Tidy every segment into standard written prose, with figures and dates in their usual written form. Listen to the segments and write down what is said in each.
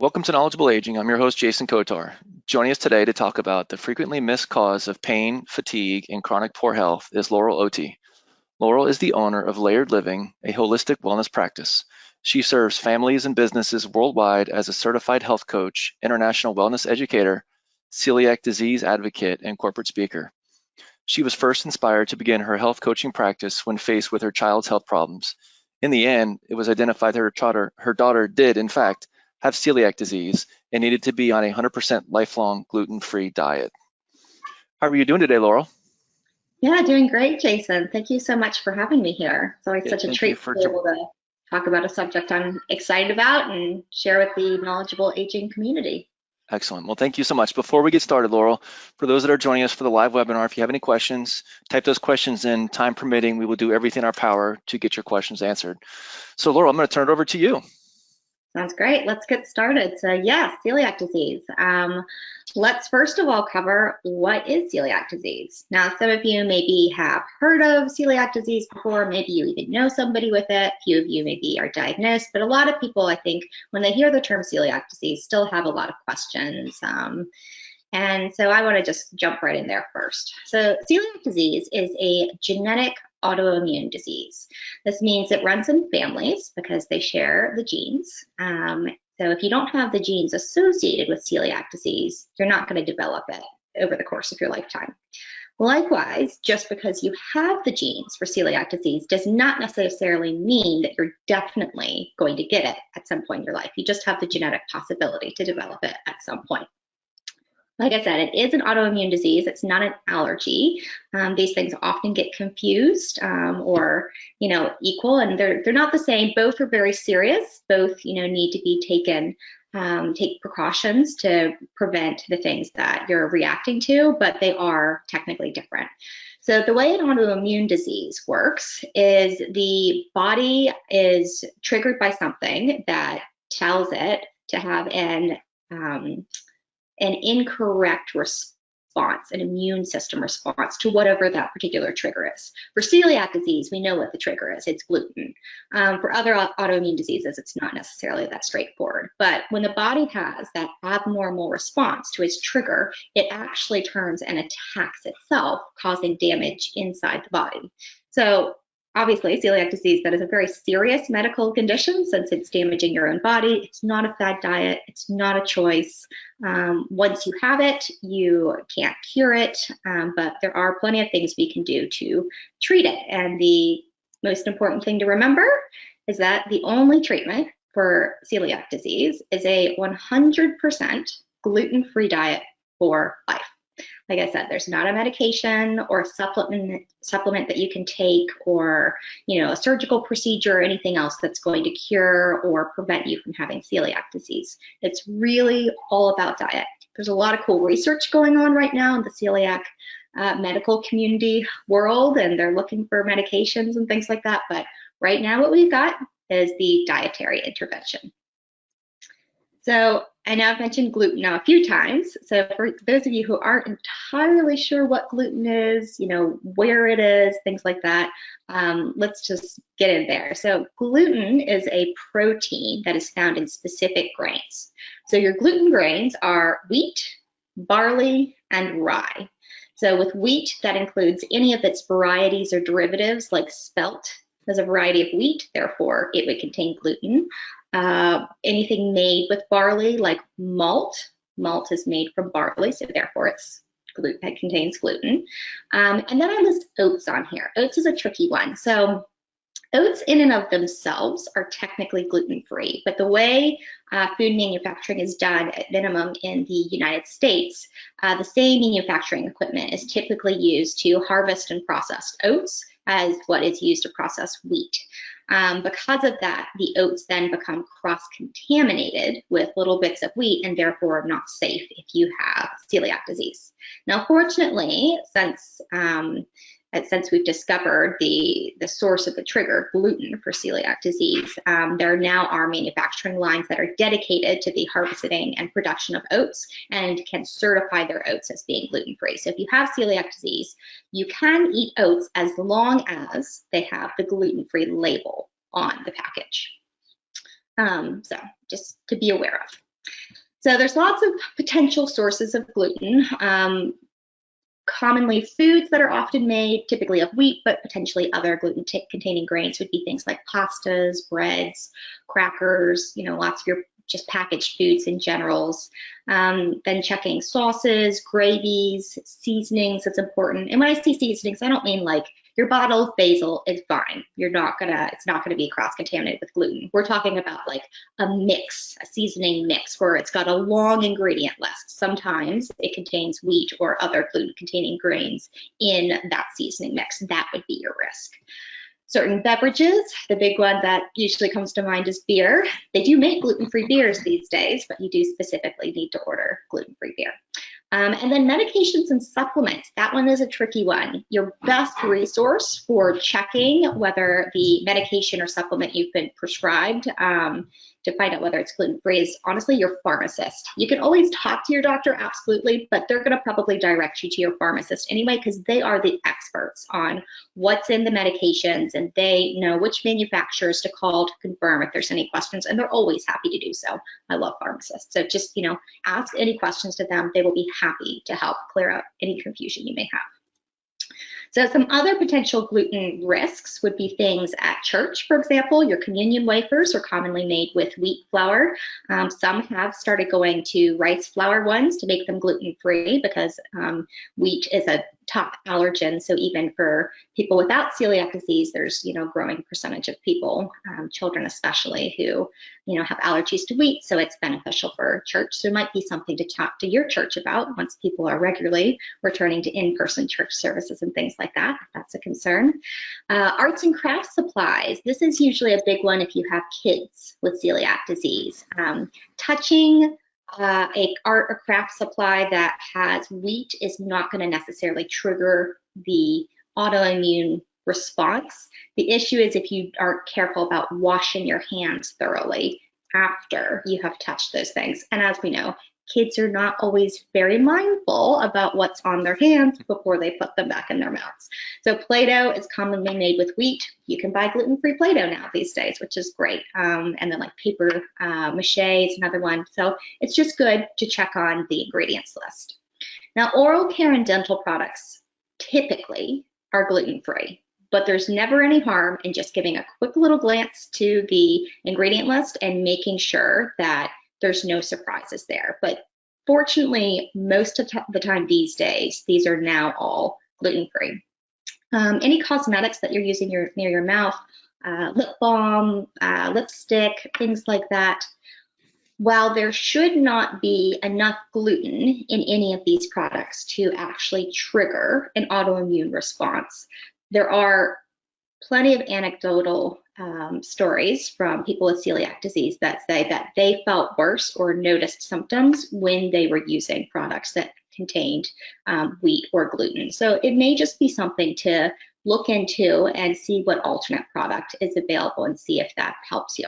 Welcome to Knowledgeable Aging. I'm your host, Jason Kotar. Joining us today to talk about the frequently missed cause of pain, fatigue, and chronic poor health is Laurel Otey. Laurel is the owner of Layered Living, a holistic wellness practice. She serves families and businesses worldwide as a certified health coach, international wellness educator, celiac disease advocate, and corporate speaker. She was first inspired to begin her health coaching practice when faced with her child's health problems. In the end, it was identified that her daughter did, in fact, have celiac disease and needed to be on a 100% lifelong gluten-free diet. How are you doing today, Laurel? Yeah, doing great, Jason. Thank you so much for having me here. It's always Yeah, such a thank you treat to for be able to talk about a subject I'm excited about and share with the knowledgeable aging community. Excellent. Well, thank you so much. Before we get started, Laurel, for those that are joining us for the live webinar, if you have any questions, type those questions in. Time permitting, we will do everything in our power to get your questions answered. So, Laurel, I'm going to turn it over to you. Sounds great. Let's get started. So yes, celiac disease. Let's first of all cover what is celiac disease. Now, some of you maybe have heard of celiac disease before. Maybe you even know somebody with it. A few of you maybe are diagnosed, but a lot of people, I think, when they hear the term celiac disease, still have a lot of questions. And so I want to just jump right in there first. So celiac disease is a genetic autoimmune disease. This means it runs in families because they share the genes. So if you don't have the genes associated with celiac disease, you're not going to develop it over the course of your lifetime. Likewise, just because you have the genes for celiac disease does not necessarily mean that you're definitely going to get it at some point in your life. You just have the genetic possibility to develop it at some point. Like I said, it is an autoimmune disease. It's not an allergy. These things often get confused or, equal, and they're not the same. Both are very serious. Both, need to be taken, take precautions to prevent the things that you're reacting to, but they are technically different. So the way an autoimmune disease works is the body is triggered by something that tells it to have an incorrect response, an immune system response to whatever that particular trigger is. For celiac disease, we know what the trigger is. It's gluten. For other autoimmune diseases, it's not necessarily that straightforward. But when the body has that abnormal response to its trigger, it actually turns and attacks itself, causing damage inside the body. So obviously, celiac disease, that is a very serious medical condition since it's damaging your own body. It's not a fad diet. It's not a choice. Once you have it, you can't cure it, but there are plenty of things we can do to treat it. And the most important thing to remember is that the only treatment for celiac disease is a 100% gluten-free diet for life. Like I said, there's not a medication or a supplement that you can take, or a surgical procedure or anything else that's going to cure or prevent you from having celiac disease. It's really all about diet. There's a lot of cool research going on right now in the celiac medical community world, and they're looking for medications and things like that. But right now what we've got is the dietary intervention. So I know I've mentioned gluten now a few times. So for those of you who aren't entirely sure what gluten is, where it is, things like that, let's just get in there. So gluten is a protein that is found in specific grains. So your gluten grains are wheat, barley, and rye. So with wheat, that includes any of its varieties or derivatives, like spelt is a variety of wheat, therefore it would contain gluten. Anything made with barley, like malt is made from barley, so therefore it contains gluten. And then I list oats on here. Oats is a tricky one. So oats in and of themselves are technically gluten-free, but the way food manufacturing is done, at minimum in the United States, the same manufacturing equipment is typically used to harvest and process oats as what is used to process wheat. Because of that, the oats then become cross-contaminated with little bits of wheat and therefore not safe if you have celiac disease. Now, fortunately, since we've discovered the source of the trigger, gluten, for celiac disease, there now are manufacturing lines that are dedicated to the harvesting and production of oats and can certify their oats as being gluten-free. So if you have celiac disease, you can eat oats as long as they have the gluten-free label on the package. So just to be aware of. So there's lots of potential sources of gluten. Commonly foods that are often made, typically of wheat, but potentially other gluten-containing grains would be things like pastas, breads, crackers, lots of your just packaged foods in generals. Then checking sauces, gravies, seasonings, it's important. And when I say seasonings, I don't mean like your bottle of basil is fine. It's not gonna be cross-contaminated with gluten. We're talking about like a mix, a seasoning mix where it's got a long ingredient list. Sometimes it contains wheat or other gluten-containing grains in that seasoning mix. That would be your risk. Certain beverages, the big one that usually comes to mind is beer. They do make gluten-free beers these days, but you do specifically need to order gluten-free beer. And then medications and supplements, that one is a tricky one. Your best resource for checking whether the medication or supplement you've been prescribed to find out whether it's gluten-free is honestly your pharmacist. You can always talk to your doctor, absolutely, but they're gonna probably direct you to your pharmacist anyway, because they are the experts on what's in the medications, and they know which manufacturers to call to confirm if there's any questions, and they're always happy to do so. I love pharmacists. So just, ask any questions to them. They will be happy to help clear up any confusion you may have. So some other potential gluten risks would be things at church, for example. Your communion wafers are commonly made with wheat flour. Some have started going to rice flour ones to make them gluten-free because wheat is a top allergen. So even for people without celiac disease, there's a growing percentage of people, children especially, who have allergies to wheat. So it's beneficial for church. So it might be something to talk to your church about once people are regularly returning to in-person church services and things like that, if that's a concern. Arts and crafts supplies. This is usually a big one if you have kids with celiac disease. Touching a art or craft supply that has wheat is not going to necessarily trigger the autoimmune response. The issue is if you aren't careful about washing your hands thoroughly after you have touched those things. And as we know, kids are not always very mindful about what's on their hands before they put them back in their mouths. So Play-Doh is commonly made with wheat. You can buy gluten-free Play-Doh now these days, which is great. And then like paper mache is another one. So it's just good to check on the ingredients list. Now, oral care and dental products typically are gluten-free, but there's never any harm in just giving a quick little glance to the ingredient list and making sure that there's no surprises there. But fortunately, most of the time these days, these are now all gluten-free. Any cosmetics that you're using near your mouth, lip balm, lipstick, things like that, while there should not be enough gluten in any of these products to actually trigger an autoimmune response, there are plenty of anecdotal stories from people with celiac disease that say that they felt worse or noticed symptoms when they were using products that contained wheat or gluten. So it may just be something to look into and see what alternate product is available and see if that helps you.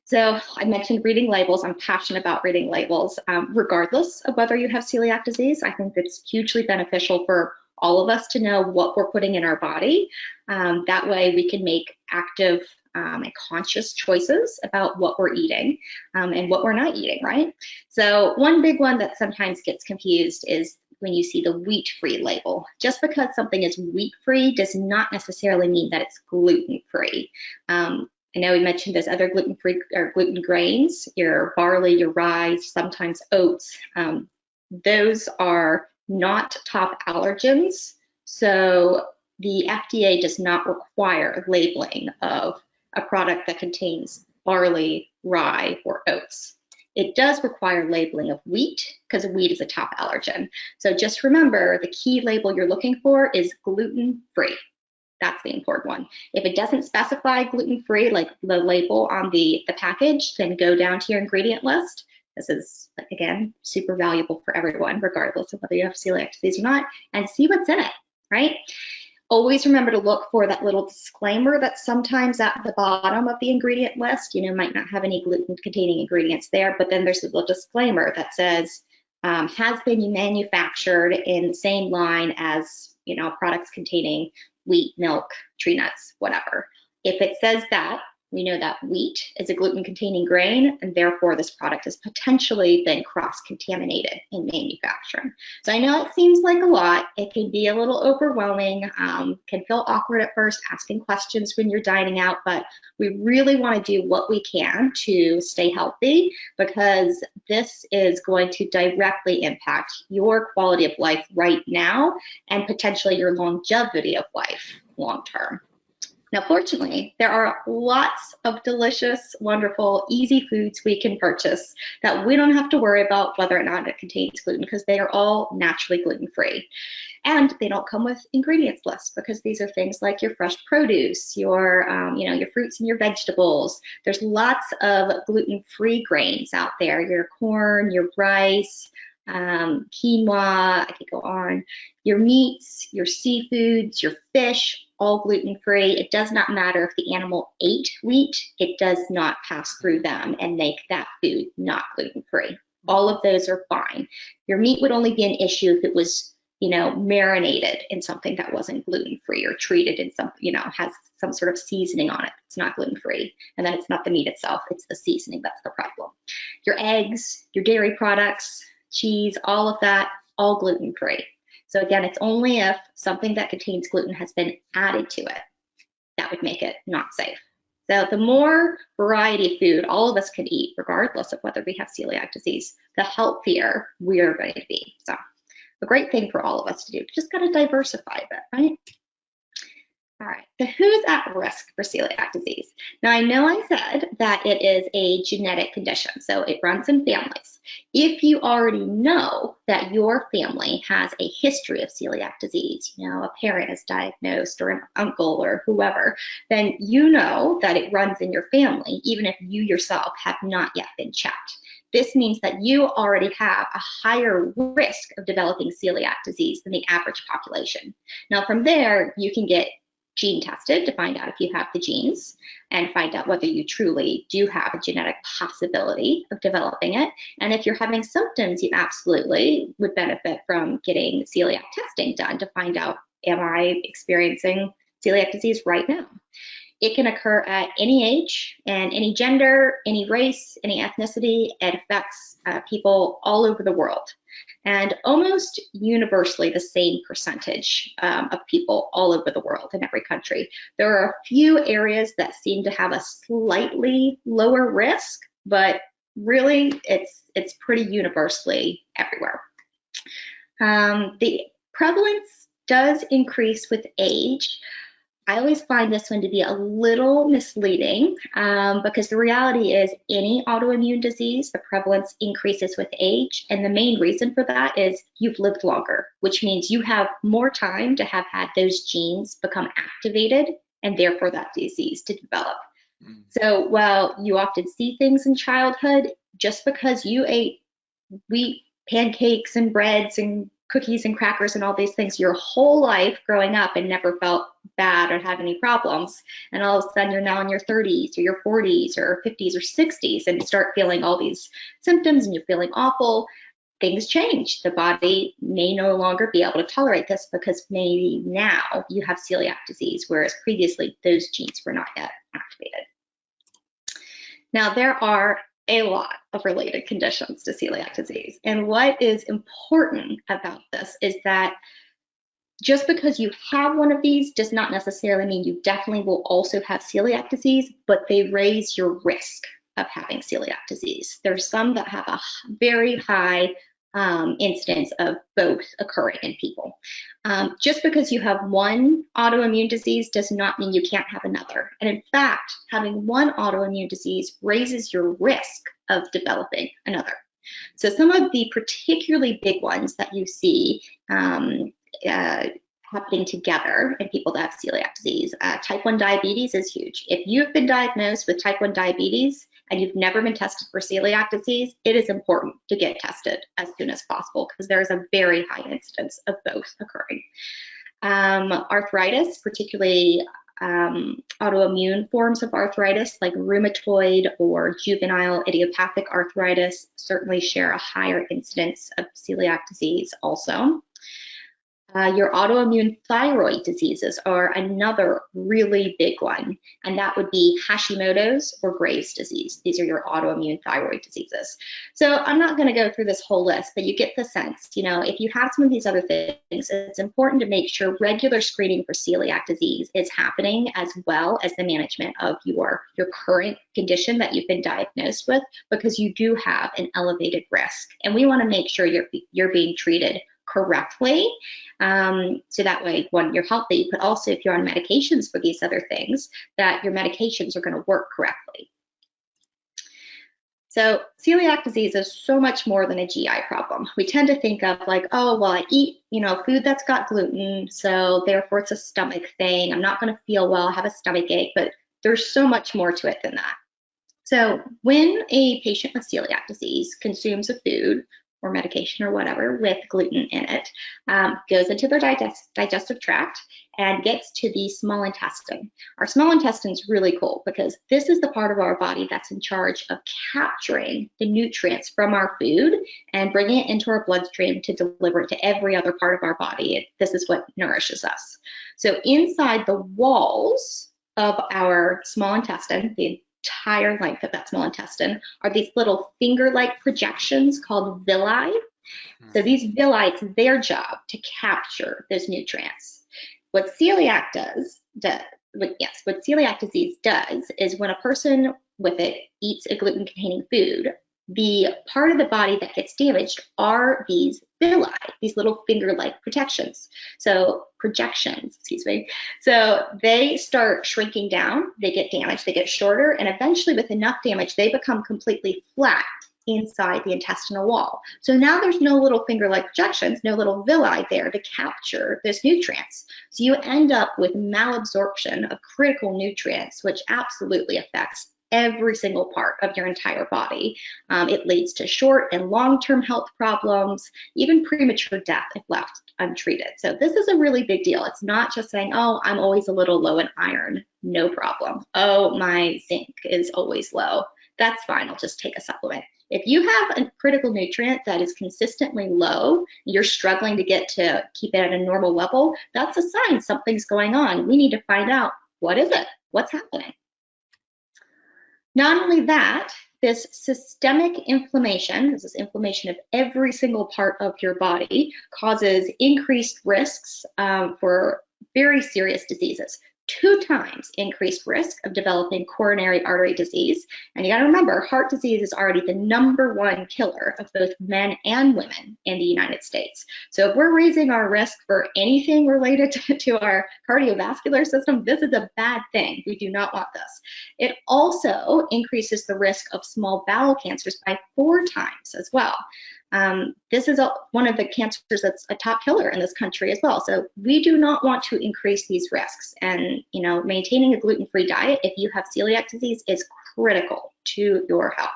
So I mentioned reading labels. I'm passionate about reading labels. Regardless of whether you have celiac disease, I think it's hugely beneficial for all of us to know what we're putting in our body. That way we can make active and conscious choices about what we're eating and what we're not eating, right? So one big one that sometimes gets confused is when you see the wheat-free label. Just because something is wheat-free does not necessarily mean that it's gluten-free. I know we mentioned there's other gluten-free or gluten grains, your barley, your rye, sometimes oats. Those are not top allergens, so the FDA does not require labeling of a product that contains barley, rye, or oats. It does require labeling of wheat because wheat is a top allergen. So just remember, the key label you're looking for is gluten-free. That's the important one. If it doesn't specify gluten-free, like the label on the package, then go down to your ingredient list. This is, again, super valuable for everyone, regardless of whether you have celiac disease or not, and see what's in it, right? Always remember to look for that little disclaimer that's sometimes at the bottom of the ingredient list. Might not have any gluten-containing ingredients there, but then there's a little disclaimer that says, has been manufactured in the same line as, products containing wheat, milk, tree nuts, whatever. If it says that, We know that wheat is a gluten-containing grain, and therefore this product has potentially been cross-contaminated in manufacturing. So I know it seems like a lot. It can be a little overwhelming, can feel awkward at first asking questions when you're dining out, but we really want to do what we can to stay healthy, because this is going to directly impact your quality of life right now and potentially your longevity of life long term. Now, fortunately, there are lots of delicious, wonderful, easy foods we can purchase that we don't have to worry about whether or not it contains gluten, because they are all naturally gluten-free. And they don't come with ingredients lists, because these are things like your fresh produce, your fruits and your vegetables. There's lots of gluten-free grains out there, your corn, your rice, quinoa, I could go on, your meats, your seafoods, your fish, all gluten-free. It does not matter if the animal ate wheat, it does not pass through them and make that food not gluten-free. All of those are fine. Your meat would only be an issue if it was, marinated in something that wasn't gluten-free, or treated in some, has some sort of seasoning on it. It's not gluten-free. And then it's not the meat itself, it's the seasoning that's the problem. Your eggs, your dairy products, cheese, all of that, all gluten-free. So again, it's only if something that contains gluten has been added to it that would make it not safe. So the more variety of food all of us can eat, regardless of whether we have celiac disease, the healthier we are going to be. So a great thing for all of us to do. Just got to diversify a bit, right? All right, so who's at risk for celiac disease? Now, I know I said that it is a genetic condition, so it runs in families. If you already know that your family has a history of celiac disease, a parent is diagnosed, or an uncle, or whoever, then you know that it runs in your family, even if you yourself have not yet been checked. This means that you already have a higher risk of developing celiac disease than the average population. Now, from there, you can get gene tested to find out if you have the genes and find out whether you truly do have a genetic possibility of developing it. And if you're having symptoms, you absolutely would benefit from getting celiac testing done to find out, am I experiencing celiac disease right now? It can occur at any age and any gender, any race, any ethnicity. It affects people all over the world. And almost universally the same percentage of people all over the world in every country. There are a few areas that seem to have a slightly lower risk, but really it's pretty universally everywhere. The prevalence does increase with age. I always find this one to be a little misleading because the reality is any autoimmune disease, the prevalence increases with age. And the main reason for that is you've lived longer, which means you have more time to have had those genes become activated and therefore that disease to develop. So while you often see things in childhood, just because you ate wheat, pancakes, and breads, and cookies and crackers and all these things your whole life growing up and never felt bad or had any problems, and all of a sudden you're now in your 30s or your 40s or 50s or 60s and you start feeling all these symptoms and you're feeling awful, things change. The body may no longer be able to tolerate this because maybe now you have celiac disease, whereas previously those genes were not yet activated. Now, there are a lot of related conditions to celiac disease. And what is important about this is that just because you have one of these does not necessarily mean you definitely will also have celiac disease, but they raise your risk of having celiac disease. There's some that have a very high incidence of both occurring in people. Just because you have one autoimmune disease does not mean you can't have another. And in fact, having one autoimmune disease raises your risk of developing another. So some of the particularly big ones that you see happening together in people that have celiac disease, type 1 diabetes is huge. If you've been diagnosed with type 1 diabetes and you've never been tested for celiac disease, it is important to get tested as soon as possible because there is a very high incidence of both occurring. Arthritis, particularly autoimmune forms of arthritis like rheumatoid or juvenile idiopathic arthritis, certainly share a higher incidence of celiac disease also. Your autoimmune thyroid diseases are another really big one, and that would be Hashimoto's or Graves' disease. These are your autoimmune thyroid diseases. So I'm not going to go through this whole list, but you get the sense. You know, if you have some of these other things, it's important to make sure regular screening for celiac disease is happening, as well as the management of your current condition that you've been diagnosed with, because you do have an elevated risk, and we want to make sure you're being treated correctly, so that way, one, you're healthy, but also if you're on medications for these other things, that your medications are going to work correctly. So celiac disease is so much more than a GI problem. We tend to think of like, oh, well, I eat, you know, food that's got gluten, so therefore it's a stomach thing. I'm not going to feel well, have a stomach ache, but there's so much more to it than that. So when a patient with celiac disease consumes a food or medication or whatever with gluten in it, goes into their digestive tract and gets to the small intestine. Our small intestine is really cool because this is the part of our body that's in charge of capturing the nutrients from our food and bringing it into our bloodstream to deliver it to every other part of our body. This is what nourishes us. So inside the walls of our small intestine, the entire length of that small intestine, are these little finger-like projections called villi. So these villi, it's their job to capture those nutrients. What celiac disease does is when a person with it eats a gluten-containing food, the part of the body that gets damaged are these villi, these little finger-like projections. So So they start shrinking down, they get damaged, they get shorter, and eventually with enough damage, they become completely flat inside the intestinal wall. So now there's no little finger-like projections, no little villi there to capture those nutrients. So you end up with malabsorption of critical nutrients, which absolutely affects every single part of your entire body. It leads to short and long-term health problems, even premature death if left untreated. So this is a really big deal. It's not just saying, oh, I'm always a little low in iron, no problem. Oh, my zinc is always low. That's fine, I'll just take a supplement. If you have a critical nutrient that is consistently low, you're struggling to keep it at a normal level, that's a sign something's going on. We need to find out, what is it? What's happening? Not only that, this systemic inflammation, this is inflammation of every single part of your body, causes increased risks for very serious diseases. 2 times increased risk of developing coronary artery disease. And you gotta remember, heart disease is already the #1 killer of both men and women in the United States. So if we're raising our risk for anything related to our cardiovascular system, this is a bad thing. We do not want this. It also increases the risk of small bowel cancers by 4 times as well. This is one of the cancers that's a top killer in this country as well. So we do not want to increase these risks. And, you know, maintaining a gluten-free diet if you have celiac disease is critical to your health.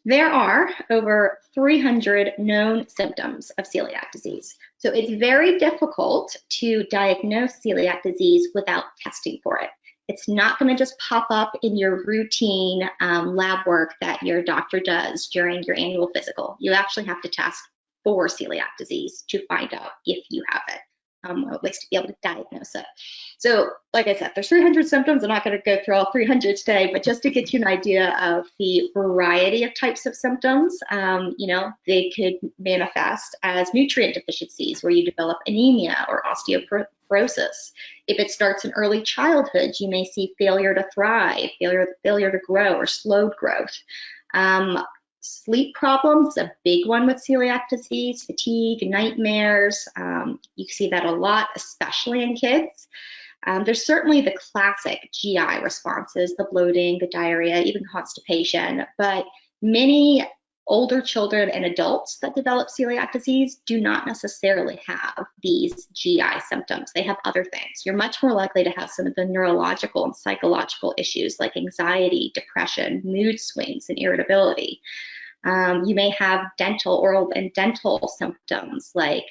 There are over 300 known symptoms of celiac disease. So it's very difficult to diagnose celiac disease without testing for it. It's not going to just pop up in your routine lab work that your doctor does during your annual physical. You actually have to test for celiac disease to find out if you have it, or at least to be able to diagnose it. So, like I said, there's 300 symptoms. I'm not going to go through all 300 today, but just to get you an idea of the variety of types of symptoms, you know, they could manifest as nutrient deficiencies where you develop anemia or osteoporosis. If it starts in early childhood, you may see failure to thrive, failure to grow, or slowed growth. Sleep problems, a big one with celiac disease, fatigue, nightmares. You see that a lot, especially in kids. There's certainly the classic GI responses, the bloating, the diarrhea, even constipation, but many older children and adults that develop celiac disease do not necessarily have these GI symptoms. They have other things. You're much more likely to have some of the neurological and psychological issues like anxiety, depression, mood swings, and irritability. You may have oral and dental symptoms like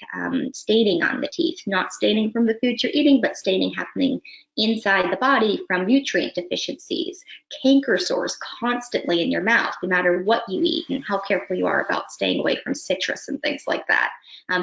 staining on the teeth, not staining from the foods you're eating, but staining happening inside the body from nutrient deficiencies, canker sores constantly in your mouth, no matter what you eat and how careful you are about staying away from citrus and things like that.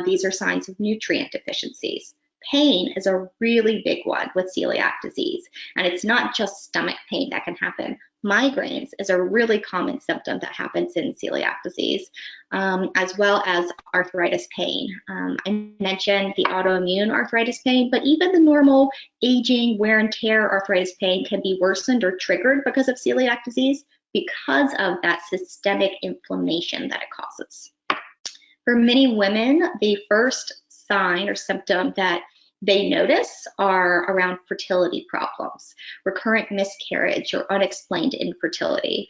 These are signs of nutrient deficiencies. Pain is a really big one with celiac disease, and it's not just stomach pain that can happen. Migraines is a really common symptom that happens in celiac disease, as well as arthritis pain. I mentioned the autoimmune arthritis pain, but even the normal aging, wear and tear arthritis pain can be worsened or triggered because of celiac disease because of that systemic inflammation that it causes. For many women, the first sign or symptom that they notice are around fertility problems, recurrent miscarriage, or unexplained infertility.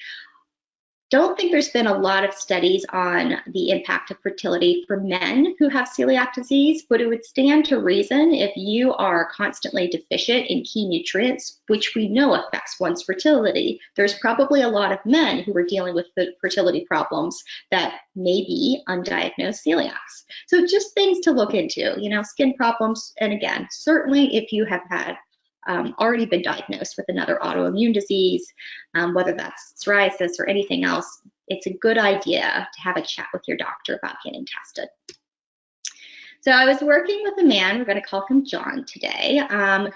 Don't think there's been a lot of studies on the impact of fertility for men who have celiac disease, but it would stand to reason if you are constantly deficient in key nutrients, which we know affects one's fertility. There's probably a lot of men who are dealing with the fertility problems that may be undiagnosed celiacs. So just things to look into, skin problems. And again, certainly if you have had already been diagnosed with another autoimmune disease, whether that's psoriasis or anything else, it's a good idea to have a chat with your doctor about getting tested. So I was working with a man, we're going to call him John today,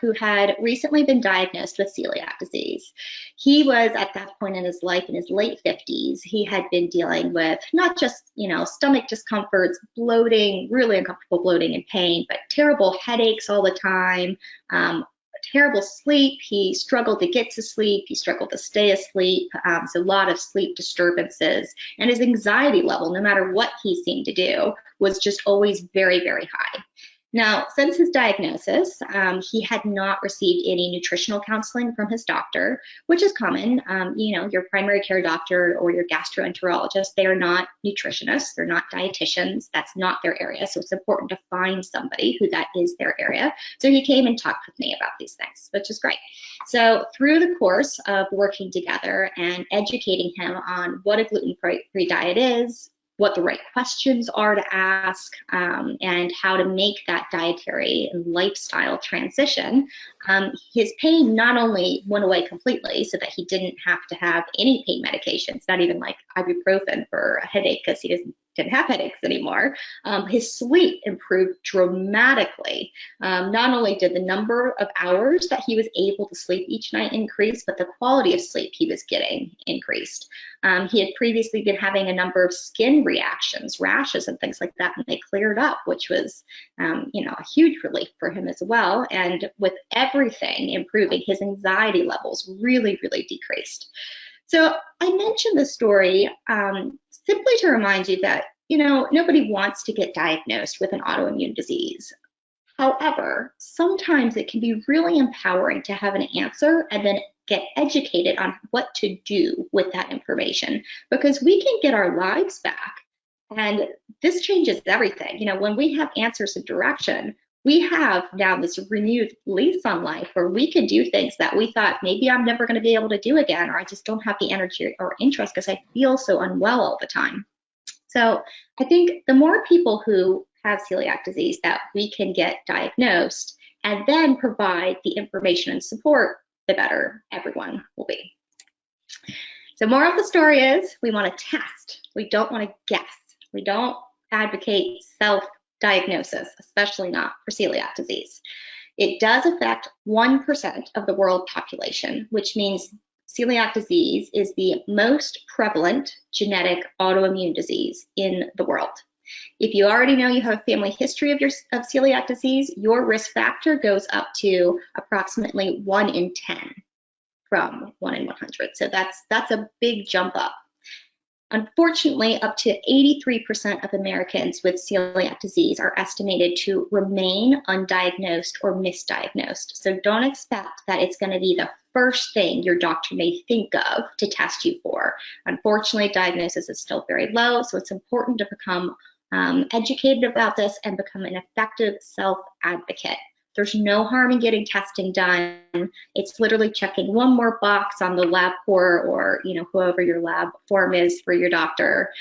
who had recently been diagnosed with celiac disease. He was at that point in his life in his late 50s. He had been dealing with not just, stomach discomforts, bloating, really uncomfortable bloating and pain, but terrible headaches all the time, terrible sleep. He struggled to get to sleep. He struggled to stay asleep. So a lot of sleep disturbances, and his anxiety level, no matter what he seemed to do, was just always very, very high. Now, since his diagnosis, he had not received any nutritional counseling from his doctor, which is common. Your primary care doctor or your gastroenterologist, they are not nutritionists, they're not dietitians, that's not their area. So it's important to find somebody who that is their area. So he came and talked with me about these things, which is great. So through the course of working together and educating him on what a gluten-free diet is, what the right questions are to ask, and how to make that dietary and lifestyle transition, his pain not only went away completely so that he didn't have to have any pain medications, not even like ibuprofen for a headache because he didn't have headaches anymore. His sleep improved dramatically. Not only did the number of hours that he was able to sleep each night increase, but the quality of sleep he was getting increased. He had previously been having a number of skin reactions, rashes and things like that, and they cleared up, which was, a huge relief for him as well. And with everything improving, his anxiety levels really, really decreased. So I mentioned this story simply to remind you that, nobody wants to get diagnosed with an autoimmune disease. However, sometimes it can be really empowering to have an answer and then get educated on what to do with that information, because we can get our lives back. And this changes everything. When we have answers and direction, we have now this renewed lease on life where we can do things that we thought maybe I'm never going to be able to do again, or I just don't have the energy or interest because I feel so unwell all the time. So I think the more people who have celiac disease that we can get diagnosed and then provide the information and support, the better everyone will be. So moral of the story is we want to test. We don't want to guess. We don't advocate self-diagnosis, especially not for celiac disease. It does affect 1% of the world population, which means celiac disease is the most prevalent genetic autoimmune disease in the world. If you already know you have a family history of celiac disease, your risk factor goes up to approximately 1 in 10 from 1 in 100. So that's a big jump up. Unfortunately, up to 83% of Americans with celiac disease are estimated to remain undiagnosed or misdiagnosed. So don't expect that it's going to be the first thing your doctor may think of to test you for. Unfortunately, diagnosis is still very low, so it's important to become educated about this and become an effective self-advocate There's no harm in getting testing done. It's literally checking one more box on the LabCorp or whoever your lab form is for your doctor.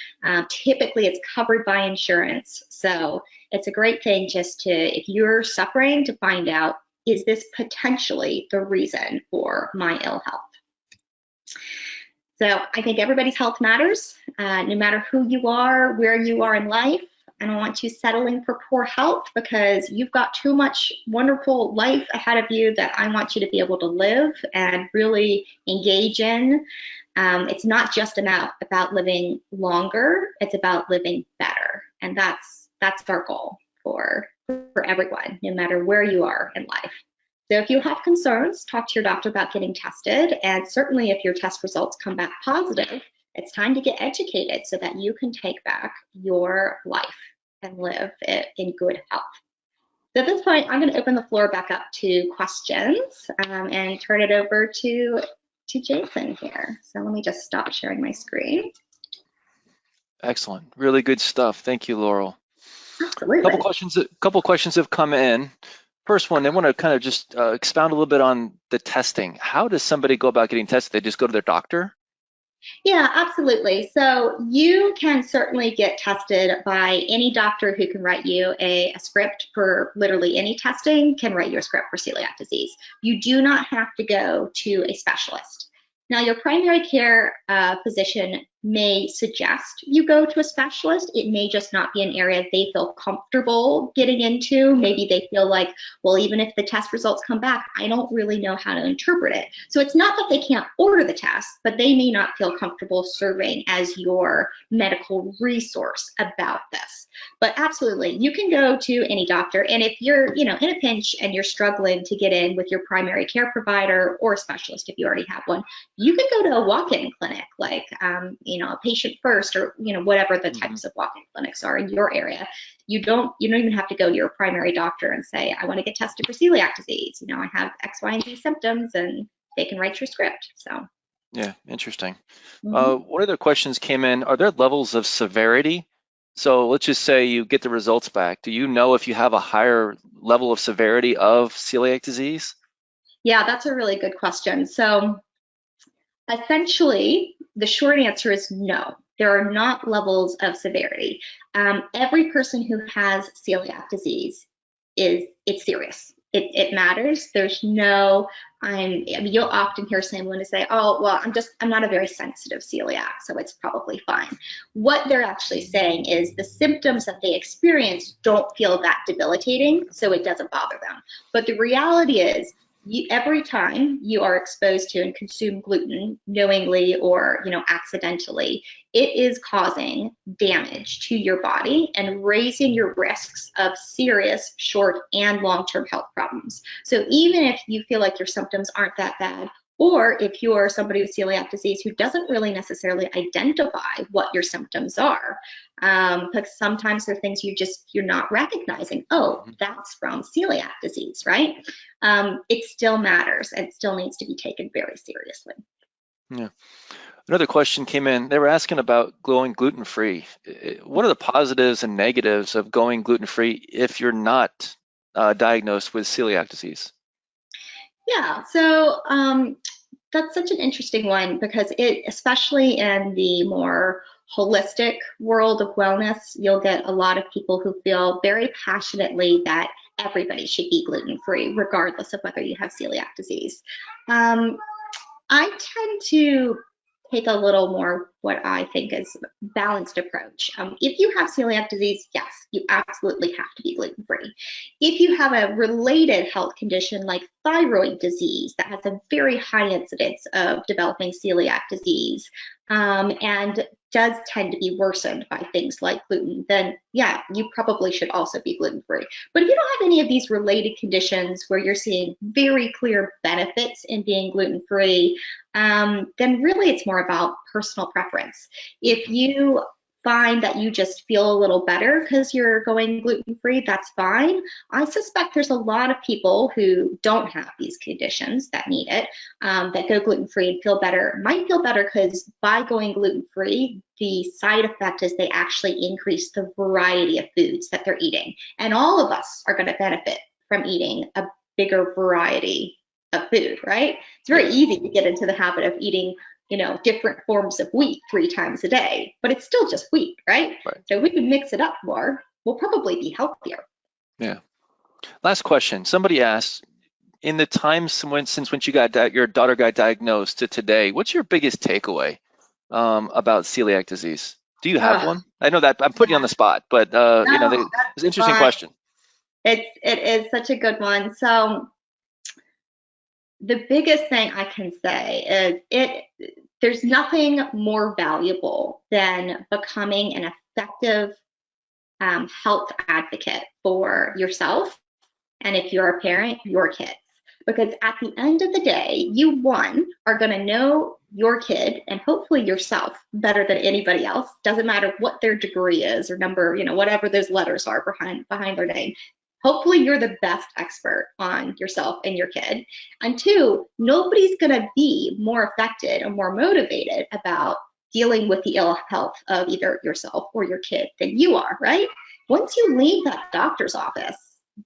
Typically, it's covered by insurance, so it's a great thing just to, if you're suffering, to find out, is this potentially the reason for my ill health? So I think everybody's health matters, no matter who you are, where you are in life. I don't want you settling for poor health, because you've got too much wonderful life ahead of you that I want you to be able to live and really engage in. It's not just about living longer, it's about living better. And that's our goal for everyone, no matter where you are in life. So if you have concerns, talk to your doctor about getting tested. And certainly if your test results come back positive, it's time to get educated so that you can take back your life and live in good health. So at this point, I'm going to open the floor back up to questions and turn it over to Jason here. So let me just stop sharing my screen. Excellent. Really good stuff. Thank you, Laurel. Absolutely. Couple questions have come in. First one, they want to kind of just expound a little bit on the testing. How does somebody go about getting tested? They just go to their doctor? Yeah, absolutely. So you can certainly get tested by any doctor who can write you a script for literally any testing, can write you a script for celiac disease. You do not have to go to a specialist. Now, your primary care physician may suggest you go to a specialist. It may just not be an area they feel comfortable getting into. Maybe they feel like, well, even if the test results come back, I don't really know how to interpret it. So it's not that they can't order the test, but they may not feel comfortable serving as your medical resource about this. But absolutely, you can go to any doctor. And if you're, in a pinch and you're struggling to get in with your primary care provider or a specialist, if you already have one, you can go to a walk-in clinic, like, a patient first, or, whatever the types of walk-in clinics are in your area. You don't even have to go to your primary doctor and say, I want to get tested for celiac disease. I have X, Y, and Z symptoms, and they can write your script. So. Yeah, interesting. What other questions came in? Are there levels of severity? So let's just say you get the results back. Do you know if you have a higher level of severity of celiac disease? Yeah, that's a really good question. So essentially, the short answer is no. There are not levels of severity. Every person who has celiac disease it's serious. It matters. There's no, you'll often hear someone say, oh, well, I'm not a very sensitive celiac, so it's probably fine. What they're actually saying is the symptoms that they experience don't feel that debilitating, so it doesn't bother them. But the reality is, every time you are exposed to and consume gluten, knowingly or accidentally, it is causing damage to your body and raising your risks of serious short and long-term health problems. So even if you feel like your symptoms aren't that bad, or if you're somebody with celiac disease who doesn't really necessarily identify what your symptoms are, because sometimes there are things you're not recognizing. Oh, that's from celiac disease, right? It still matters and still needs to be taken very seriously. Yeah. Another question came in. They were asking about going gluten-free. What are the positives and negatives of going gluten-free if you're not diagnosed with celiac disease? Yeah, so that's such an interesting one, because especially in the more holistic world of wellness, you'll get a lot of people who feel very passionately that everybody should be gluten-free, regardless of whether you have celiac disease. I tend to take a little more what I think is balanced approach. If you have celiac disease, yes, you absolutely have to be gluten-free. If you have a related health condition like thyroid disease that has a very high incidence of developing celiac disease and does tend to be worsened by things like gluten, then yeah, you probably should also be gluten-free. But if you don't have any of these related conditions where you're seeing very clear benefits in being gluten-free, then really it's more about personal preference. If you find that you just feel a little better because you're going gluten-free, that's fine. I suspect there's a lot of people who don't have these conditions that need it, that go gluten-free and feel better. Might feel better because by going gluten-free, the side effect is they actually increase the variety of foods that they're eating. And all of us are going to benefit from eating a bigger variety of food, right? It's very easy to get into the habit of eating, different forms of wheat 3 times a day, but it's still just wheat, right? Right. So if we can mix it up more, we'll probably be healthier. Yeah. Last question. Somebody asked, in the time since when your daughter got diagnosed to today, what's your biggest takeaway about celiac disease? Do you have Ugh, one? I know that I'm putting you on the spot, but no, it's an that's interesting fine. question. It is such a good one. So the biggest thing I can say is there's nothing more valuable than becoming an effective health advocate for yourself, and if you're a parent, your kids. Because at the end of the day, you, one, are going to know your kid and hopefully yourself better than anybody else. Doesn't matter what their degree is or number, whatever those letters are behind their name. Hopefully you're the best expert on yourself and your kid. And two, nobody's going to be more affected or more motivated about dealing with the ill health of either yourself or your kid than you are, right? Once you leave that doctor's office,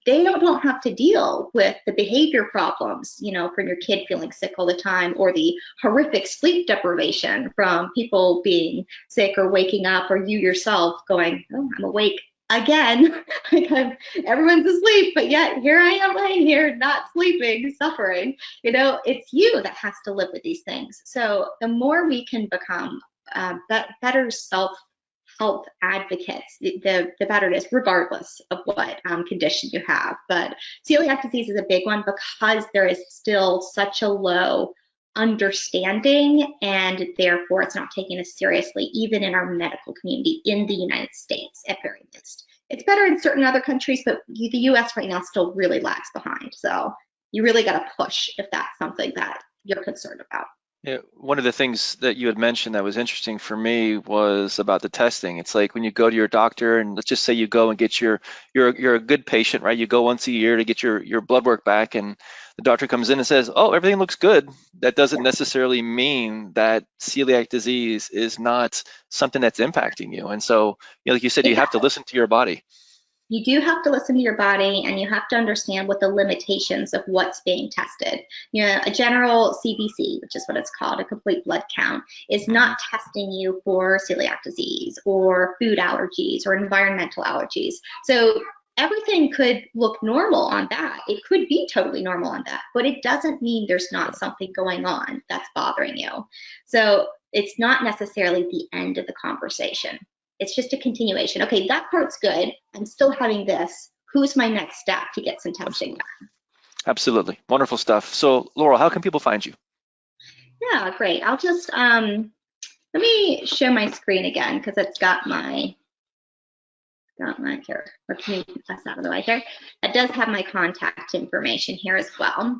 they don't have to deal with the behavior problems, from your kid feeling sick all the time, or the horrific sleep deprivation from people being sick or waking up, or you yourself going, oh, I'm awake again. Like everyone's asleep, but yet here I am laying here, not sleeping, suffering. It's you that has to live with these things. So the more we can become better health advocates, the better it is, regardless of what condition you have. But celiac disease is a big one because there is still such a low understanding, and therefore it's not taken as seriously, even in our medical community in the United States, at very least. It's better in certain other countries, but the US right now still really lags behind. So you really got to push if that's something that you're concerned about. Yeah, one of the things that you had mentioned that was interesting for me was about the testing. It's like when you go to your doctor, and let's just say you go and get you're a good patient, right? You go once a year to get your blood work back, and the doctor comes in and says, "Oh, everything looks good." That doesn't necessarily mean that celiac disease is not something that's impacting you. And so, like you said, you have to listen to your body. You do have to listen to your body, and you have to understand what the limitations of what's being tested. A general CBC, which is what it's called, a complete blood count, is Mhm. not testing you for celiac disease or food allergies or environmental allergies. So everything could look normal on that. It could be totally normal on that, but it doesn't mean there's not something going on that's bothering you. So it's not necessarily the end of the conversation. It's just a continuation. Okay, that part's good. I'm still having this. Who's my next step to get some testing Absolutely. done? Absolutely. Wonderful stuff. So, Laurel, how can people find you? Yeah, great. I'll just let me share my screen again because it's got my here. Let me get this out of the way here. It does have my contact information here as well.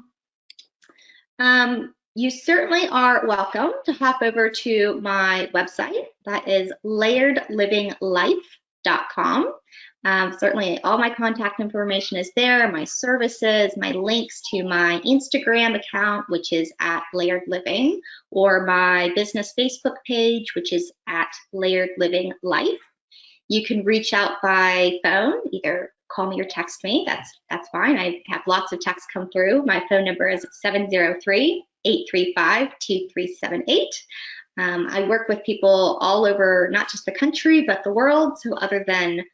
You certainly are welcome to hop over to my website. That is layeredlivinglife.com. Certainly all my contact information is there, my services, my links to my Instagram account, which is at Layered Living, or my business Facebook page, which is at Layered Living Life. You can reach out by phone, either call me or text me. That's fine. I have lots of texts come through. My phone number is 703-835-2378. I work with people all over, not just the country, but the world. So other than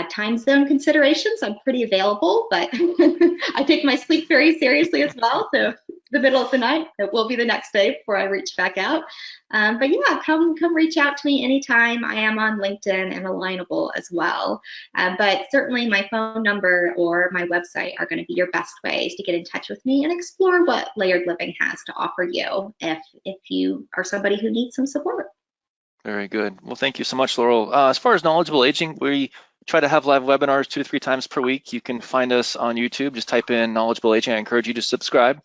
time zone considerations, I'm pretty available, but I take my sleep very seriously as well. So the middle of the night, it will be the next day before I reach back out. But yeah, come reach out to me anytime. I am on LinkedIn and Alignable as well. But certainly my phone number or my website are going to be your best ways to get in touch with me and explore what Layered Living has to offer you if you are somebody who needs some support. Very good. Well, thank you so much, Laurel. As far as knowledgeable aging, we try to have live webinars 2 to 3 times per week. You can find us on YouTube. Just type in knowledgeable aging. I encourage you to subscribe.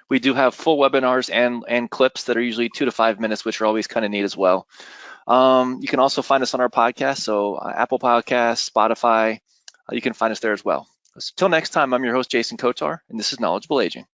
We do have full webinars and clips that are usually 2 to 5 minutes, which are always kind of neat as well. You can also find us on our podcast, so Apple Podcasts, Spotify. You can find us there as well. Until next time, I'm your host, Jason Kotar, and this is Knowledgeable Aging.